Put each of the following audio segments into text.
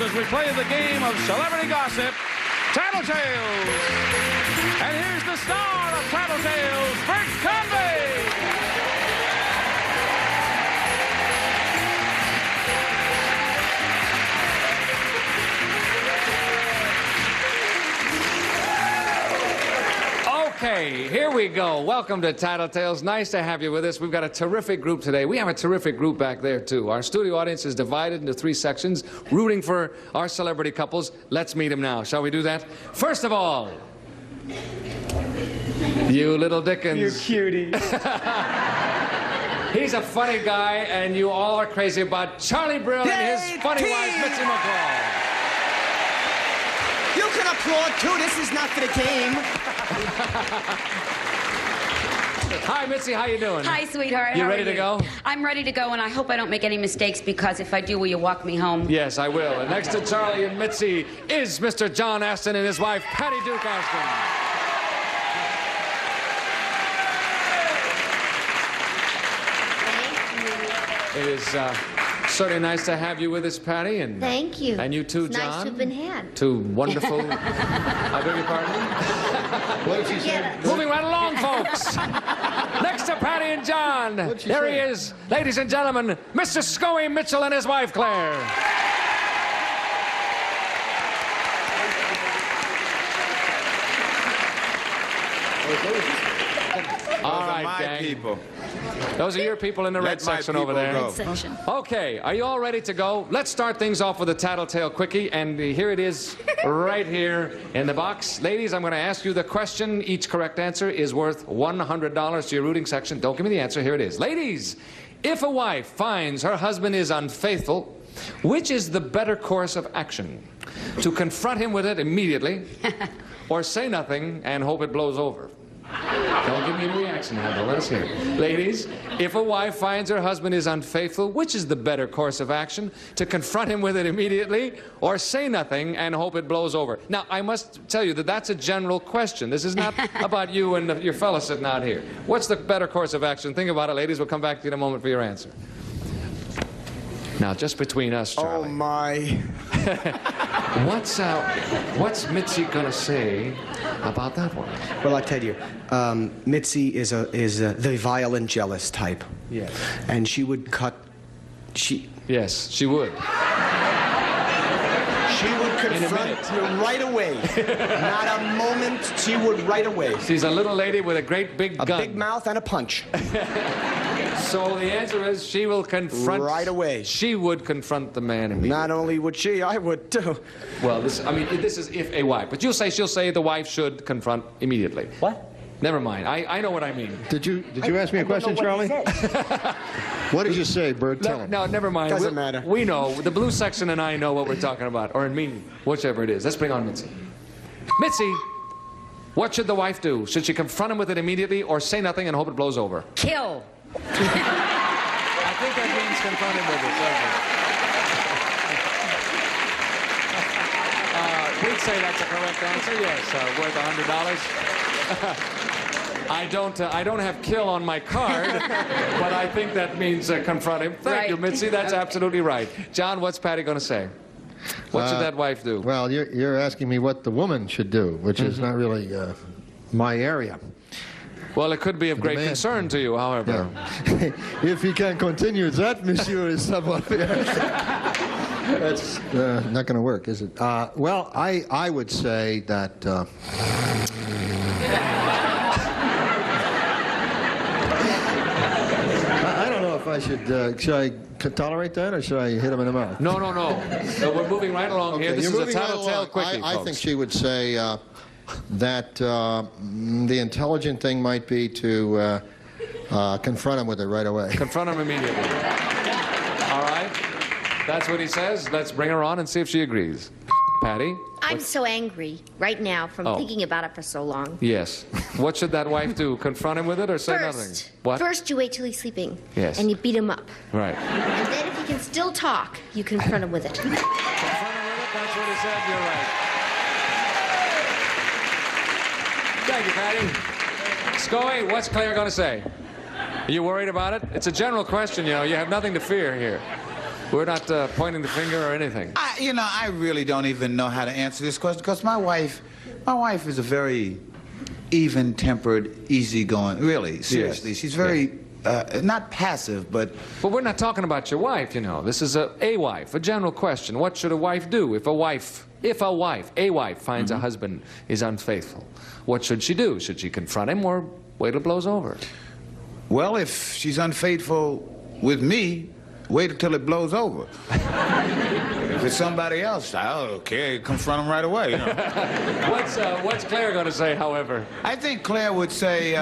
as we play the game of celebrity gossip, Tattletales. And here's the star of Tattletales, Bert Convey. Okay, here we go. Welcome to Tattletales. Nice to have you with us. We've got a terrific group today. We have a terrific group back there, too. Our studio audience is divided into 3 sections, rooting for our celebrity couples. Let's meet them now. Shall we do that? First of all, you little Dickens. You cutie. He's a funny guy, and you all are crazy about Charlie Brill and his funny wife, Mitzi McCall. You can applaud, too. This is not for the game. Hi, Mitzi. How you doing? Hi, sweetheart. You ready to go? I'm ready to go, and I hope I don't make any mistakes, because if I do, will you walk me home? Yes, I will. And next to Charlie and Mitzi is Mr. John Aston and his wife, Patty Duke Aston. It is certainly nice to have you with us, Patty. And thank you. And you too, it's John. nice to have been had. 2 wonderful. I beg your pardon? What did she say? Moving right along, folks. Next to Patty and John, there he is, ladies and gentlemen, Mr. Scoey Mitchell and his wife, Claire. All right, my gang. people. Those are your people in the red section over there. Go. Section. Okay, are you all ready to go? Let's start things off with a Tattletale Quickie, and here it is right here in the box. Ladies, I'm going to ask you the question. Each correct answer is worth $100 to your rooting section. Don't give me the answer. Here it is. Ladies, if a wife finds her husband is unfaithful, which is the better course of action? To confront him with it immediately, or say nothing and hope it blows over? Don't give me a reaction now, but let us hear it. Ladies, if a wife finds her husband is unfaithful, which is the better course of action? To confront him with it immediately, or say nothing and hope it blows over? Now, I must tell you that that's a general question. This is not about you and your fellow sitting out here. What's the better course of action? Think about it, ladies. We'll come back to you in a moment for your answer. Now, just between us, Charlie. Oh, my. What's Mitzi gonna say about that one? Well, I tell you, Mitzi is the violent, jealous type. Yes. And she would cut. Yes, she would. She would confront you right away. Not a moment. She would right away. She's a little lady with a great big gun. A big mouth and a punch. So the answer is she will confront... Right away. She would confront the man immediately. Not only would she, I would too. Well, this is if a wife. But she'll say the wife should confront immediately. What? Never mind. I know what I mean. Did you ask me a question, Charlie? What did you say, Bert? Tell him. No, never mind. Doesn't matter. We know. The blue section and I know what we're talking about. Or whichever it is. Let's bring on Mitzi. Mitzi, what should the wife do? Should she confront him with it immediately or say nothing and hope it blows over? Kill. I think that means confront him with it, doesn't it? We'd say that's a correct answer, yes. Worth $100. I don't have kill on my card, but I think that means confront him. Thank you, Mitzi. That's absolutely right. John, what's Patty going to say? What should that wife do? Well, you're asking me what the woman should do, which is not really my area. Well, it could be of great concern to you, however. Yeah. If he can continue that, monsieur, is somewhat... That's not going to work, is it? Well, I would say that... I don't know if I should I tolerate that, or should I hit him in the mouth? No. We're moving right along here. This is a Tattletale Quickie, I folks. think she would say that the intelligent thing might be to confront him with it right away. Confront him immediately. All right. That's what he says. Let's bring her on and see if she agrees. Patty? I'm so angry right now from thinking about it for so long. Yes. What should that wife do? Confront him with it or say nothing? What? First, you wait till he's sleeping. Yes. And you beat him up. Right. And then if he can still talk, you confront him with it. Confront him with it? That's what he said. You're right. Thank you, Patty. Scoey, what's Claire going to say? Are you worried about it? It's a general question, you know. You have nothing to fear here. We're not pointing the finger or anything. I really don't even know how to answer this question because my wife is a very even-tempered, easygoing. Really, seriously, Yes. she's very not passive, but. But we're not talking about your wife, you know. This is a wife, a general question. What should a wife do if a wife finds a husband is unfaithful? What should she do? Should she confront him or wait till it blows over? Well, if she's unfaithful with me, wait until it blows over. If it's somebody else, okay, confront him right away. You know. What's Claire going to say, however? I think Claire would say,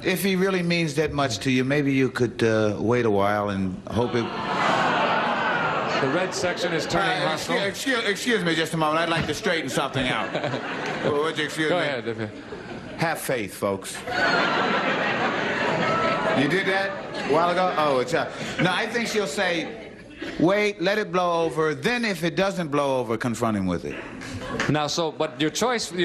if he really means that much to you, maybe you could wait a while and hope it... The red section is turning hostile. Excuse me just a moment. I'd like to straighten something out. Would you excuse me? Go ahead. Have faith, folks. You did that a while ago? Oh, it's no, I think she'll say, wait, let it blow over. Then if it doesn't blow over, confront him with it. Now, but your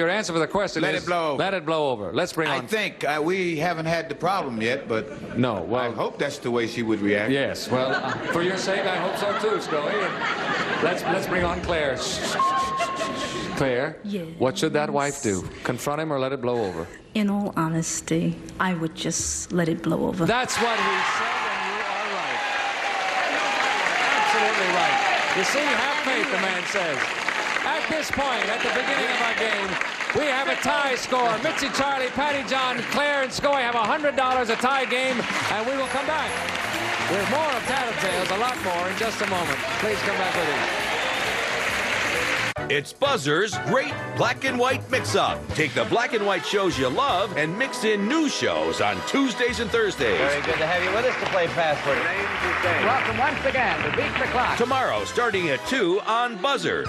answer for the question Let is... it blow over. Let it blow over. Let's bring on... I think we haven't had the problem yet, but... No, well... I hope that's the way she would react. Yes, well, for your sake, I hope so too, Scully. Let's bring on Claire. Claire, Yes. what should that wife do? Confront him or let it blow over? In all honesty, I would just let it blow over. That's what he said, and you are right. Absolutely right. You see, have faith, the man says. At this point, at the beginning of our game, we have a tie score. Mitzi, Charlie, Patty, John, Claire, and Scoy have $100, a tie game, and we will come back with more of Tattletales, a lot more, in just a moment. Please come back with us. It's Buzzr's Great Black and White Mix-Up. Take the black and white shows you love and mix in new shows on Tuesdays and Thursdays. Very good to have you with us to play Password. Welcome once again to Beat the Clock. Tomorrow, starting at 2 on Buzzer.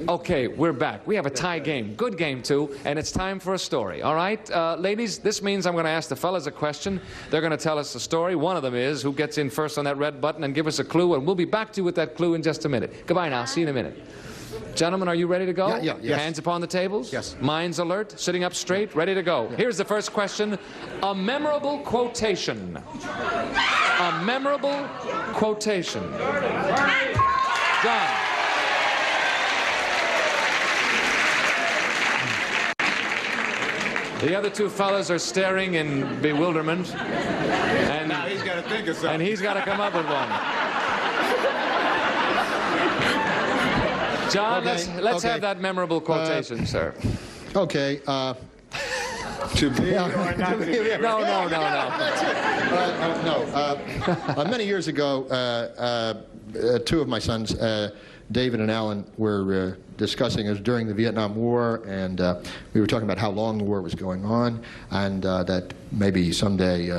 Okay, we're back. We have a tie game. Good game, too, and it's time for a story. All right? Ladies, this means I'm going to ask the fellas a question. They're going to tell us a story. One of them is who gets in first on that red button and give us a clue, and we'll be back to you with that clue in just a minute. Goodbye now. See you in a minute. Gentlemen, are you ready to go? Yeah, yes. Hands upon the tables? Yes. Minds alert, sitting up straight, ready to go. Yeah. Here's the first question. A memorable quotation. A memorable quotation. John. The other two fellas are staring in bewilderment. And Now he's got to think of something. And he's got to come up with one. John, Okay, let's okay. have that memorable quotation, sir. Okay. To be or not to be. No. Many years ago, two of my sons, David and Alan, were discussing us during the Vietnam War, and we were talking about how long the war was going on, and that maybe someday,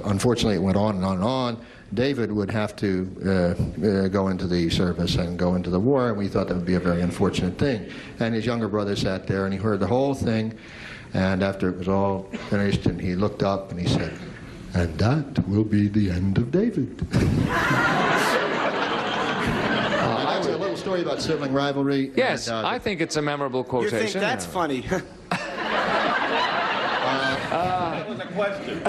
unfortunately it went on and on and on. David would have to go into the service and go into the war, and we thought that would be a very unfortunate thing. And his younger brother sat there, and he heard the whole thing, and after it was all finished, and he looked up and he said, "And that will be the end of David." That was a little story about sibling rivalry. Yes, and, I think it's a memorable You quotation. think that's funny? That was a question.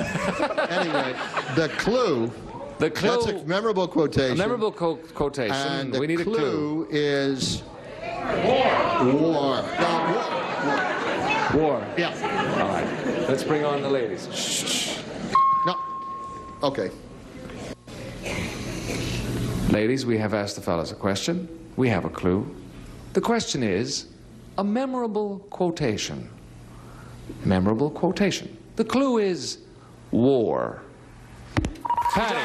Anyway, the clue. The clue. That's a memorable quotation. A memorable quotation. And the We need a clue. is war. War. Yeah. All right. Let's bring on the ladies. No. Okay. Ladies, we have asked the fellas a question. We have a clue. The question is a memorable quotation. Memorable quotation. The clue is war. Patty.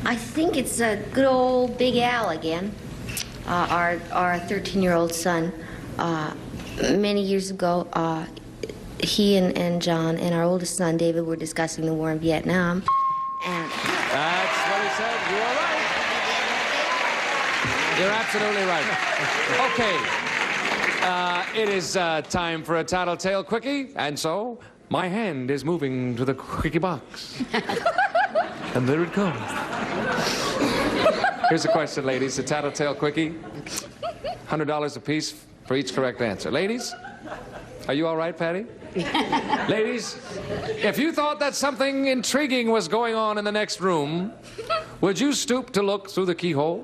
I think it's a good old Big Al again. Our 13-year-old son. Many years ago, he and John and our oldest son David were discussing the war in Vietnam, and That's what he said. You are right. You're absolutely right. Okay. It is time for a Tattletale Quickie, and so my hand is moving to the Quickie box. And there it comes. Here's the question, ladies. The Tattletale Quickie. $100 apiece for each correct answer. Ladies, Are you all right, Patty? Ladies, if you thought that something intriguing was going on in the next room, would you stoop to look through the keyhole?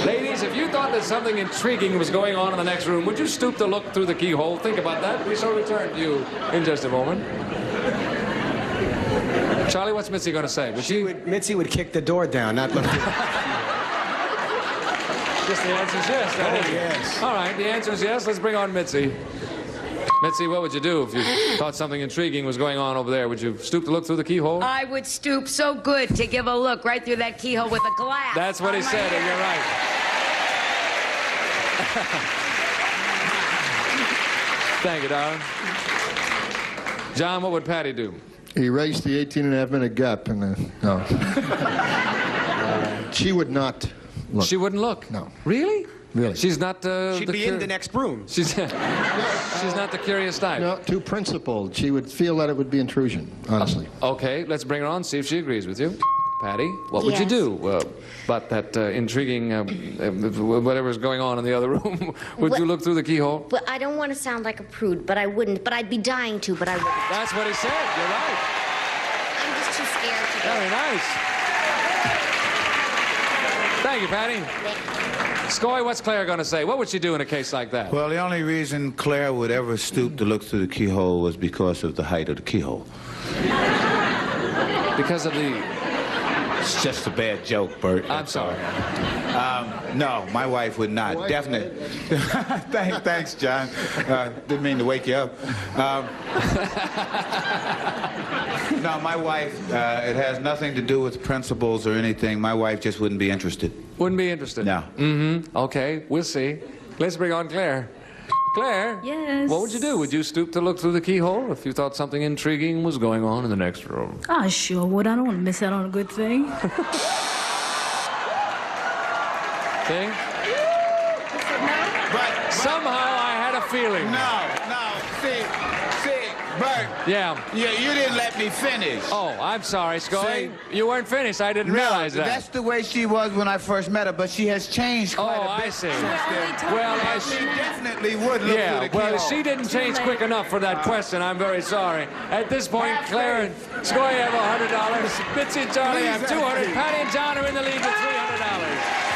Ladies, if you thought that something intriguing was going on in the next room, would you stoop to look through the keyhole? Think about that. We shall return to you in just a moment. Charlie, what's Mitzi going to say? Mitzi would kick the door down, not look through. Just the answer's yes. Oh, yes. All right, the answer is yes. Let's bring on Mitzi. Mitzi, what would you do if you thought something intriguing was going on over there? Would you stoop to look through the keyhole? I would stoop so good to give a look right through that keyhole with a glass. That's what he said, and you're right. Thank you, darling. John, what would Patty do? Erase the 18-and-a-half-minute gap in the... No. She would not look. She wouldn't look? No. Really? Really. She's not She'd be in the next room. She's not the curious type. No, too principled. She would feel that it would be intrusion, honestly. Okay, let's bring her on, see if she agrees with you. Patty, what would you do about that intriguing, whatever's going on in the other room? Would you look through the keyhole? Well, I don't want to sound like a prude, but I wouldn't. But I'd be dying to, but I wouldn't. That's what he said. You're right. I'm just too scared to go. Very nice. Thank you, Patty. Scoy, what's Claire going to say? What would she do in a case like that? Well, the only reason Claire would ever stoop to look through the keyhole was because of the height of the keyhole. Because of the... It's just a bad joke, Bert. I'm sorry. No, my wife would not. Definitely. Thanks, John. Didn't mean to wake you up. No, my wife, it has nothing to do with principles or anything. My wife just wouldn't be interested. Wouldn't be interested? No. Mm-hmm. Okay, we'll see. Let's bring on Claire. Claire? Yes? What would you do? Would you stoop to look through the keyhole if you thought something intriguing was going on in the next room? I sure would. I don't want to miss out on a good thing. See? But somehow I had a feeling. No, see, Bert. Yeah. You didn't let me finish. Oh, I'm sorry, Scoy. You weren't finished. I didn't realize that. That's the way she was when I first met her, but she has changed quite a bit. I see. Since then. Well, she definitely would look through the well, keyhole. she didn't change quick enough for that question. I'm very sorry. At this point, Claire and Scoy have $100. Mitzi and Charlie have $200. Patty and John are in the lead with $300.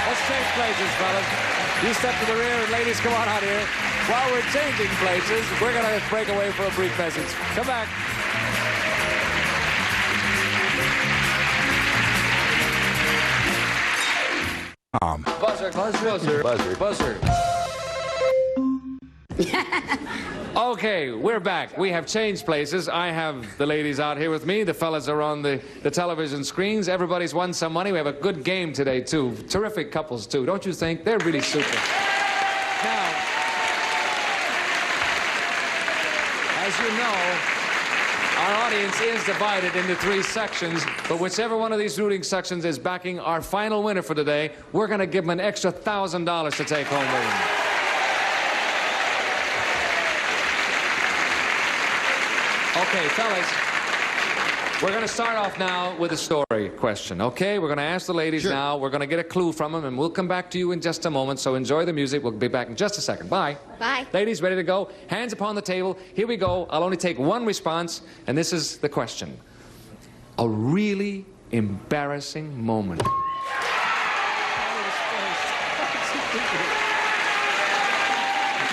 Let's change places, fellas. You step to the rear, and ladies, come on out here. While we're changing places, we're going to break away for a brief message. Come back. Buzzer. Okay, we're back. We have changed places. I have the ladies out here with me. The fellas are on the television screens. Everybody's won some money. We have a good game today, too. Terrific couples, too. Don't you think? They're really super. Now, as you know, our audience is divided into 3 sections, but whichever one of these rooting sections is backing our final winner for today, we're going to give them an extra $1,000 to take home with them. Okay, fellas, we're going to start off now with a story question, okay? We're going to ask the ladies now. We're going to get a clue from them, and we'll come back to you in just a moment, so enjoy the music. We'll be back in just a second. Bye. Bye. Ladies, ready to go? Hands upon the table. Here we go. I'll only take one response, and this is the question. A really embarrassing moment.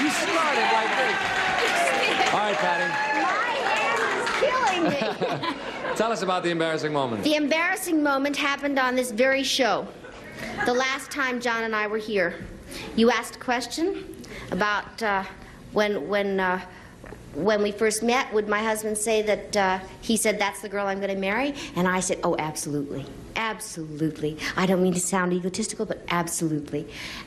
You started like this. All right, Patty. Tell us about the embarrassing moment. The embarrassing moment happened on this very show. The last time John and I were here. You asked a question about when we first met, would my husband say that he said, that's the girl I'm going to marry? And I said, oh, absolutely. Absolutely. I don't mean to sound egotistical, but absolutely.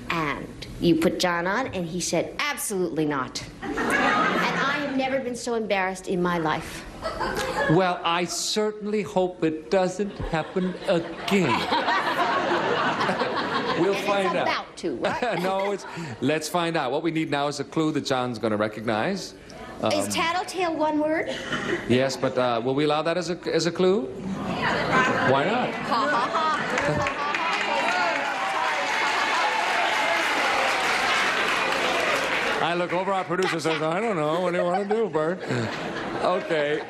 And you put John on, and he said, absolutely not. And I have never been so embarrassed in my life. Well, I certainly hope it doesn't happen again. We'll find out. It's about to, right? No, let's find out. What we need now is a clue that John's going to recognize. Is tattletale one word? Yes, but will we allow that as a clue? Why not? Ha ha ha. I look over, our producer says, I don't know. What do you want to do, Bert? Okay,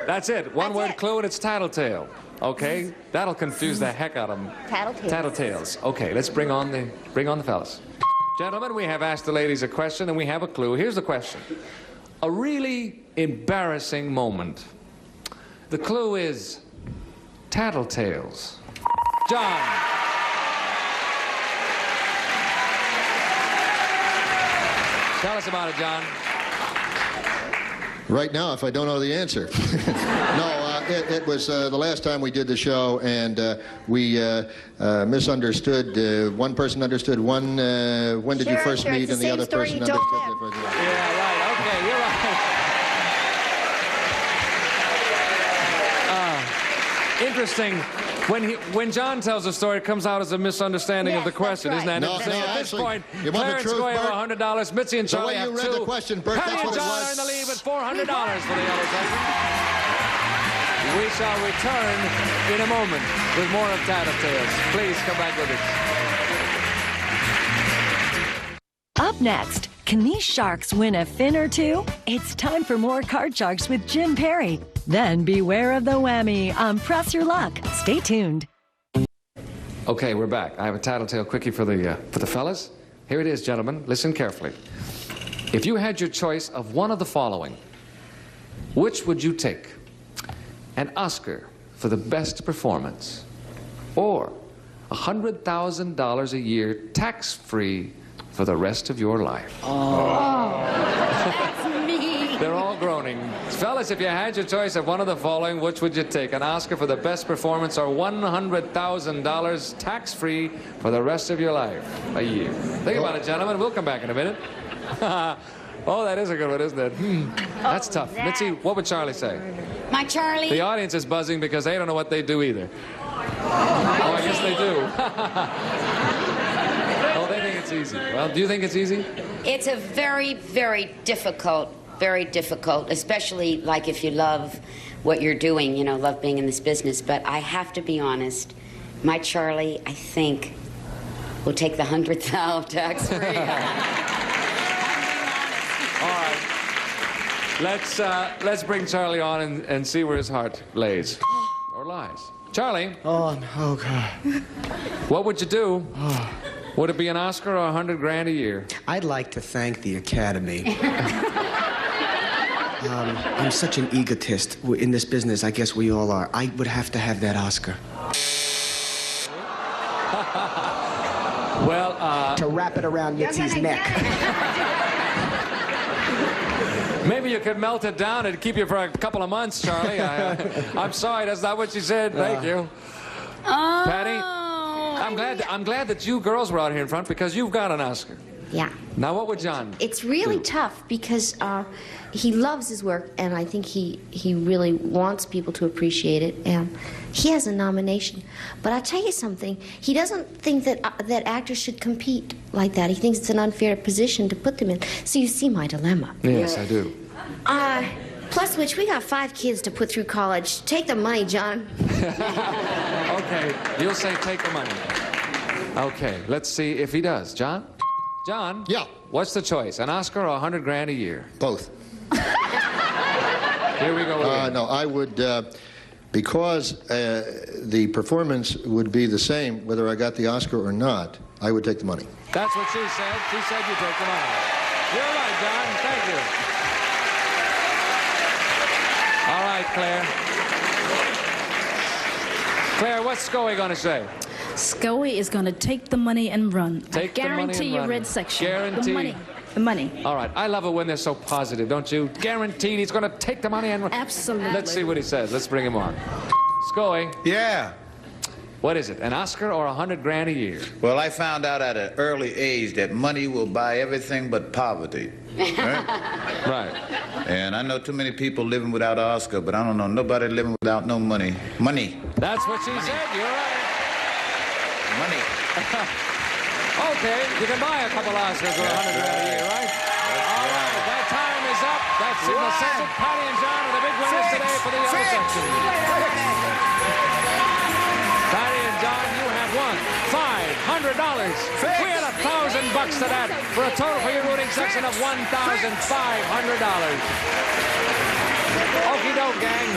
that's it. One-word clue, and it's tattletale. Okay? That'll confuse the heck out of them. Tattletales. Tattletales. Okay, let's bring on the fellas. Gentlemen, we have asked the ladies a question, and we have a clue. Here's the question. A really embarrassing moment. The clue is Tattletales. John. Tell us about it, John. Right now, if I don't know the answer. No, it was the last time we did the show, and we misunderstood. One person understood when did you first meet, and the other person understood. Yeah, right. Okay, you're right. Interesting. When John tells a story, it comes out as a misunderstanding of the question. Right. Isn't that interesting? No, At this actually, point, you want the Clarence truth, Goy have Bert? $100. Mitzi and Charlie have The way you read the question, Bert, Patty that's and what it John was. are in the lead with $400 for the yellow section. We shall return in a moment with more of Tattletales. Please come back with us. Up next, can these sharks win a fin or two? It's time for more Card Sharks with Jim Perry. Then beware of the whammy on Press Your Luck. Stay tuned. Okay, we're back. I have a Tattletale Quickie for the fellas. Here it is, gentlemen. Listen carefully. If you had your choice of one of the following, which would you take? An Oscar for the best performance, or $100,000 a year tax-free for the rest of your life? That's me. They're all groaning. Fellas, if you had your choice of one of the following, which would you take? An Oscar for the best performance or $100,000 tax-free for the rest of your life? A year. Think about it, gentlemen. We'll come back in a minute. Oh, that is a good one, isn't it? That's tough. Mitzi, what would Charlie say? My Charlie. The audience is buzzing because they don't know what they do either. Oh, I guess they do. Oh, they think it's easy. Well, do you think it's easy? It's a very, very difficult, especially like if you love what you're doing, you know, love being in this business. But I have to be honest, my Charlie, I think, will take the $100,000 tax-free. All right. Let's bring Charlie on and see where his heart lays. Or lies. Charlie. Oh, God. What would you do? Would it be an Oscar or $100,000 a year? I'd like to thank the Academy. I'm such an egotist. In this business, I guess we all are. I would have to have that Oscar. Well, to wrap it around Mitzi's neck. Maybe you could melt it down. It'd keep you for a couple of months, Charlie. I'm sorry, that's not what she said. Thank you. Patty, I'm glad that you girls were out here in front because you've got an Oscar. Yeah. Now, what would John It's really do? tough because he loves his work, and I think he really wants people to appreciate it, and he has a nomination. But I'll tell you something, he doesn't think that actors should compete like that. He thinks it's an unfair position to put them in. So you see my dilemma. Yes, I do. Plus which, we got 5 kids to put through college. Take the money, John. Okay, you'll say take the money. Okay, let's see if he does. John? John? Yeah. What's the choice, an Oscar or $100,000 a year? Both. Here we go again. No, I would, because the performance would be the same whether I got the Oscar or not, I would take the money. That's what she said. She said you take the money. You're right, John. Thank you. All right, Claire. Claire, what's Scoey going to say? Scoey is going to take the money and run. Take the money and guarantee you, run. red section. Guarantee. The money. The money. All right. I love it when they're so positive, don't you? Guaranteed he's going to take the money and run. Absolutely. Let's see what he says. Let's bring him on. Scoey. Yeah. What is it, an Oscar or $100,000 a year? Well, I found out at an early age that money will buy everything but poverty. Right? Right. And I know too many people living without an Oscar, but I don't know nobody living without no money. Money. That's what she said. You're right. Money. Okay, you can buy a couple Oscars for $100,000 a year, right? All right, that time is up. That's in the second. Patty and John are the big winners today for the yellow section. Patty and John, you have won $500. We had a $1,000 to that for a total for your rooting section of $1,500. Okie doke, gang.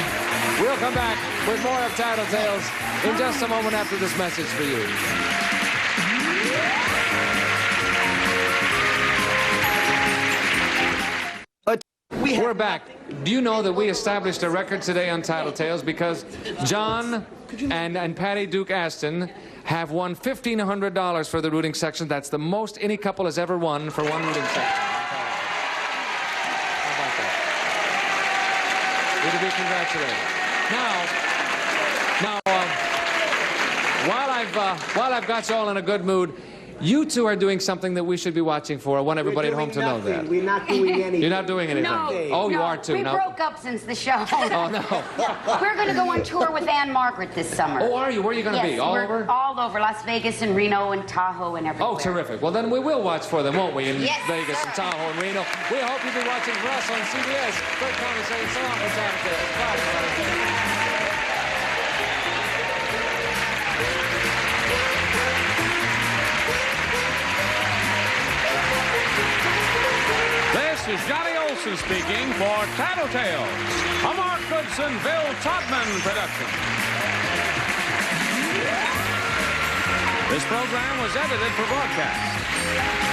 We'll come back with more of Tattletales in just a moment after this message for you. We're back. Do you know that we established a record today on Tattletales because John and Patty Duke Aston have won $1,500 for the rooting section. That's the most any couple has ever won for one rooting section. How about that? Way to be congratulated. Now, while I've got you all in a good mood, you two are doing something that we should be watching for. I want everybody at home to know that. We're not doing anything. You're not doing anything? No, oh, you no, are too. We now. broke up since the show. Oh, no. We're going to go on tour with Ann Margaret this summer. Oh, are you? Where are you going to be? All over? All over. Las Vegas and Reno and Tahoe and everywhere. Oh, terrific. Well, then we will watch for them, won't we? In yes, Vegas sir. and Tahoe and Reno. We hope you'll be watching for us on CBS. Great conversation. So long for Tattletales. Bye, everybody. This is Johnny Olson speaking for Tattletales, a Mark Goodson, Bill Todman production. This program was edited for broadcast.